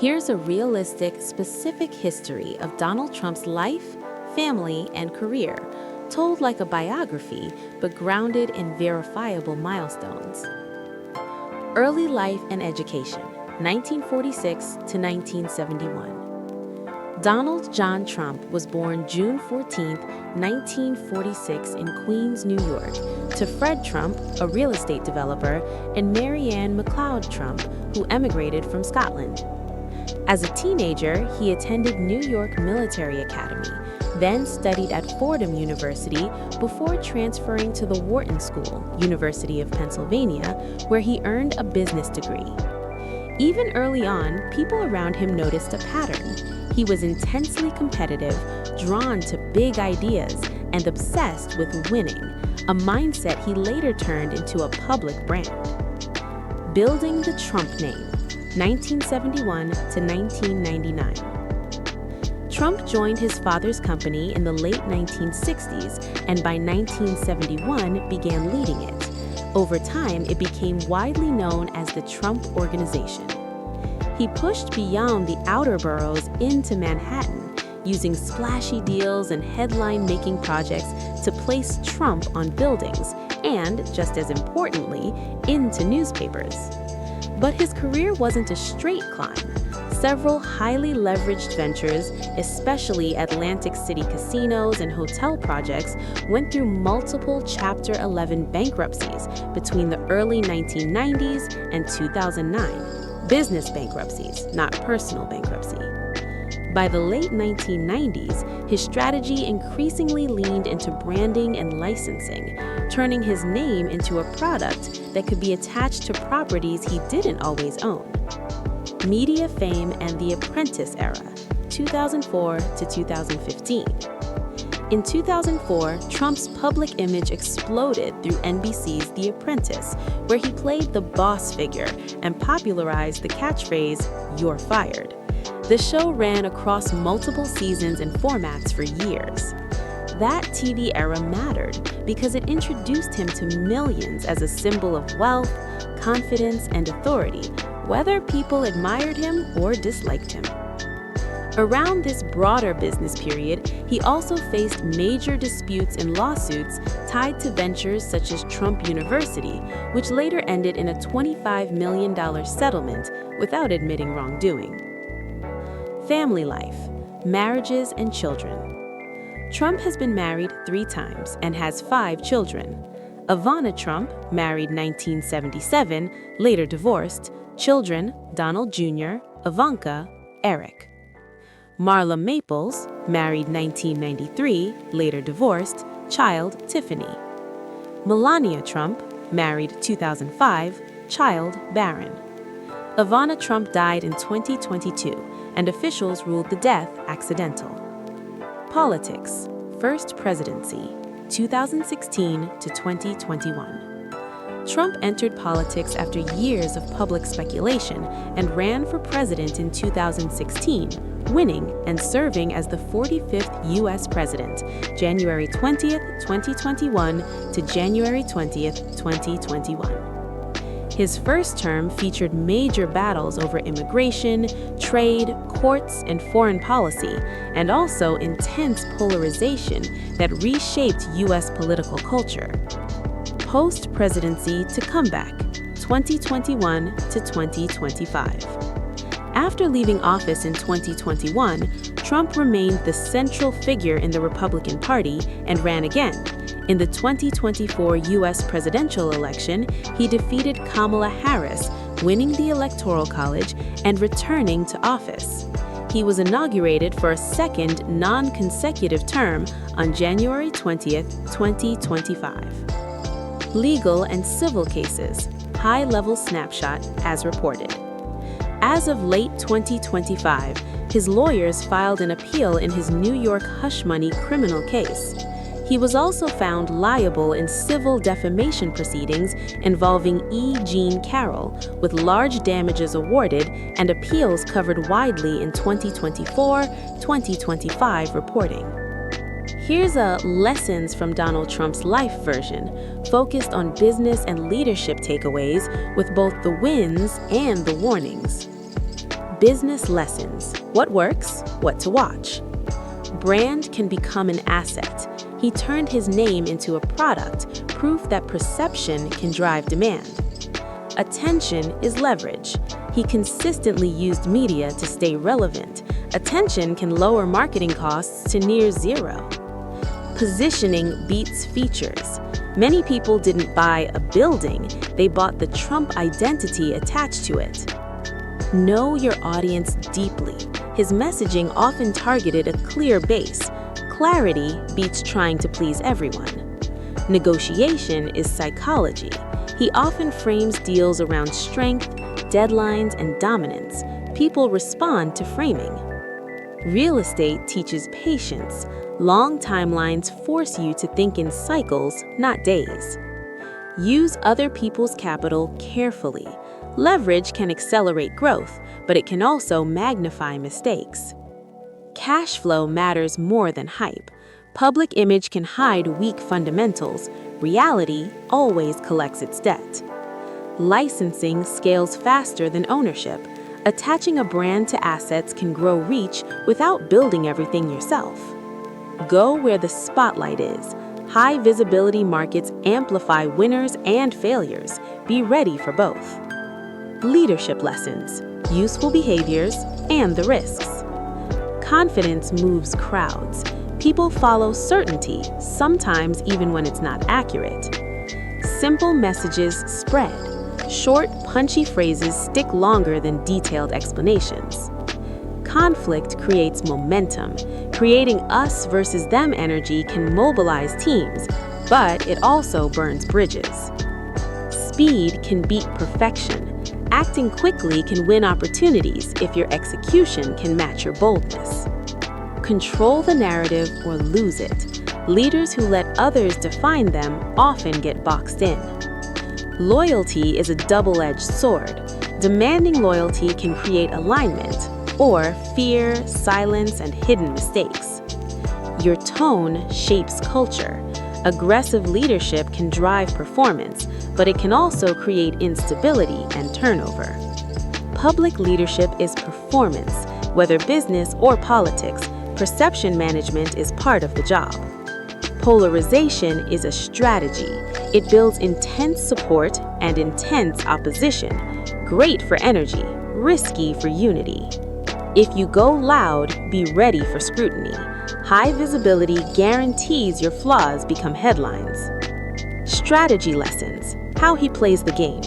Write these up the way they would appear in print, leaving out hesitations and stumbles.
Here's a realistic, specific history of Donald Trump's life, family, and career, told like a biography, but grounded in verifiable milestones. Early life and education, 1946 to 1971. Donald John Trump was born June 14, 1946 in Queens, New York, to Fred Trump, a real estate developer, and Mary Anne MacLeod Trump, who emigrated from Scotland. As a teenager, he attended New York Military Academy, then studied at Fordham University before transferring to the Wharton School, University of Pennsylvania, where he earned a business degree. Even early on, people around him noticed a pattern. He was intensely competitive, drawn to big ideas, and obsessed with winning, a mindset he later turned into a public brand. Building the Trump name, 1971 to 1999. Trump joined his father's company in the late 1960s and by 1971 began leading it. Over time, it became widely known as the Trump Organization. He pushed beyond the outer boroughs into Manhattan, using splashy deals and headline-making projects to place Trump on buildings and, just as importantly, into newspapers. But his career wasn't a straight climb. Several highly leveraged ventures, especially Atlantic City casinos and hotel projects, went through multiple Chapter 11 bankruptcies between the early 1990s and 2009. Business bankruptcies, not personal bankruptcy. By the late 1990s, his strategy increasingly leaned into branding and licensing, turning his name into a product that could be attached to properties he didn't always own. Media fame and The Apprentice era, 2004 to 2015. In 2004, Trump's public image exploded through NBC's The Apprentice, where he played the boss figure and popularized the catchphrase, "You're fired." The show ran across multiple seasons and formats for years. That TV era mattered because it introduced him to millions as a symbol of wealth, confidence, and authority, whether people admired him or disliked him. Around this broader business period, he also faced major disputes and lawsuits tied to ventures such as Trump University, which later ended in a $25 million settlement without admitting wrongdoing. Family life, marriages, and children. Trump has been married 3 times and has 5 children. Ivana Trump, married 1977, later divorced. Children, Donald Jr., Ivanka, Eric. Marla Maples, married 1993, later divorced. Child, Tiffany. Melania Trump, married 2005, child, Barron. Ivana Trump died in 2022, and officials ruled the death accidental. Politics, first presidency, 2016 to 2021. Trump entered politics after years of public speculation and ran for president in 2016, winning and serving as the 45th U.S. president, January 20th, 2021 to January 20th, 2021. His first term featured major battles over immigration, trade, courts, and foreign policy, and also intense polarization that reshaped U.S. political culture. Post-presidency to comeback, 2021 to 2025. After leaving office in 2021, Trump remained the central figure in the Republican Party and ran again. In the 2024 U.S. presidential election, he defeated Kamala Harris, winning the Electoral College and returning to office. He was inaugurated for a second non-consecutive term on January 20th, 2025. Legal and civil cases, high-level snapshot as reported. As of late 2025, his lawyers filed an appeal in his New York hush money criminal case. He was also found liable in civil defamation proceedings involving E. Jean Carroll, with large damages awarded and appeals covered widely in 2024-2025 reporting. Here's a Lessons from Donald Trump's Life version, focused on business and leadership takeaways with both the wins and the warnings. Business lessons: what works, what to watch. Brand can become an asset. He turned his name into a product, proof that perception can drive demand. Attention is leverage. He consistently used media to stay relevant. Attention can lower marketing costs to near zero. Positioning beats features. Many people didn't buy a building, they bought the Trump identity attached to it. Know your audience deeply. His messaging often targeted a clear base. Clarity beats trying to please everyone. Negotiation is psychology. He often frames deals around strength, deadlines, and dominance. People respond to framing. Real estate teaches patience. Long timelines force you to think in cycles, not days. Use other people's capital carefully. Leverage can accelerate growth, but it can also magnify mistakes. Cash flow matters more than hype. Public image can hide weak fundamentals. Reality always collects its debt. Licensing scales faster than ownership. Attaching a brand to assets can grow reach without building everything yourself. Go where the spotlight is. High visibility markets amplify winners and failures. Be ready for both. Leadership lessons: useful behaviors and the risks. Confidence moves crowds. People follow certainty, sometimes even when it's not accurate. Simple messages spread. Short, punchy phrases stick longer than detailed explanations. Conflict creates momentum. Creating us versus them energy can mobilize teams, but it also burns bridges. Speed can beat perfection. Acting quickly can win opportunities if your execution can match your boldness. Control the narrative or lose it. Leaders who let others define them often get boxed in. Loyalty is a double-edged sword. Demanding loyalty can create alignment, or fear, silence, and hidden mistakes. Your tone shapes culture. Aggressive leadership can drive performance, but it can also create instability and turnover. Public leadership is performance. Whether business or politics, perception management is part of the job. Polarization is a strategy. It builds intense support and intense opposition. Great for energy, risky for unity. If you go loud, be ready for scrutiny. High visibility guarantees your flaws become headlines. Strategy lessons: how he plays the game.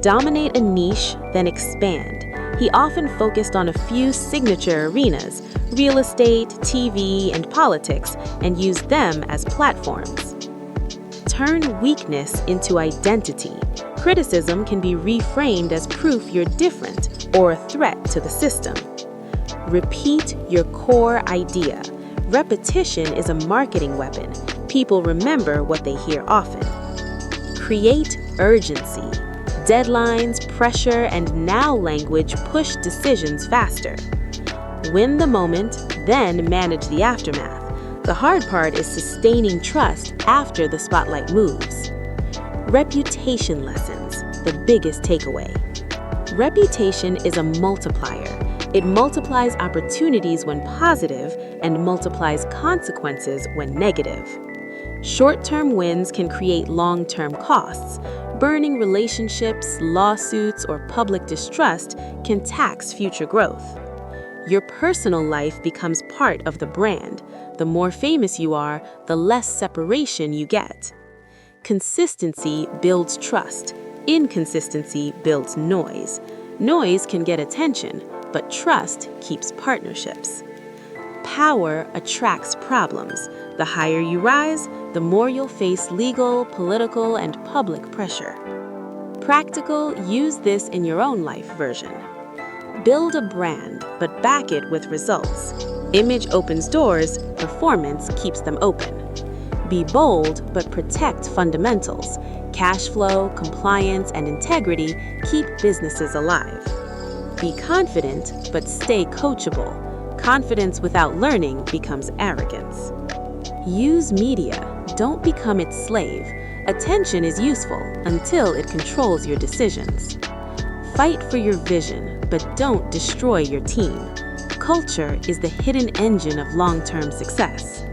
Dominate a niche, then expand. He often focused on a few signature arenas, real estate, TV, and politics, and used them as platforms. Turn weakness into identity. Criticism can be reframed as proof you're different or a threat to the system. Repeat your core idea. Repetition is a marketing weapon. People remember what they hear often. Create urgency. Deadlines, pressure, and now language push decisions faster. Win the moment, then manage the aftermath. The hard part is sustaining trust after the spotlight moves. Reputation lessons: the biggest takeaway. Reputation is a multiplier. It multiplies opportunities when positive and multiplies consequences when negative. Short-term wins can create long-term costs. Burning relationships, lawsuits, or public distrust can tax future growth. Your personal life becomes part of the brand. The more famous you are, the less separation you get. Consistency builds trust. Inconsistency builds noise. Noise can get attention, but trust keeps partnerships. Power attracts problems. The higher you rise, the more you'll face legal, political, and public pressure. Practical: use this in your own life version. Build a brand, but back it with results. Image opens doors, performance keeps them open. Be bold, but protect fundamentals. Cash flow, compliance, and integrity keep businesses alive. Be confident, but stay coachable. Confidence without learning becomes arrogance. Use media. Don't become its slave. Attention is useful until it controls your decisions. Fight for your vision, but don't destroy your team. Culture is the hidden engine of long-term success.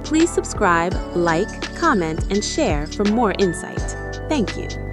Please subscribe, like, comment, and share for more insight. Thank you.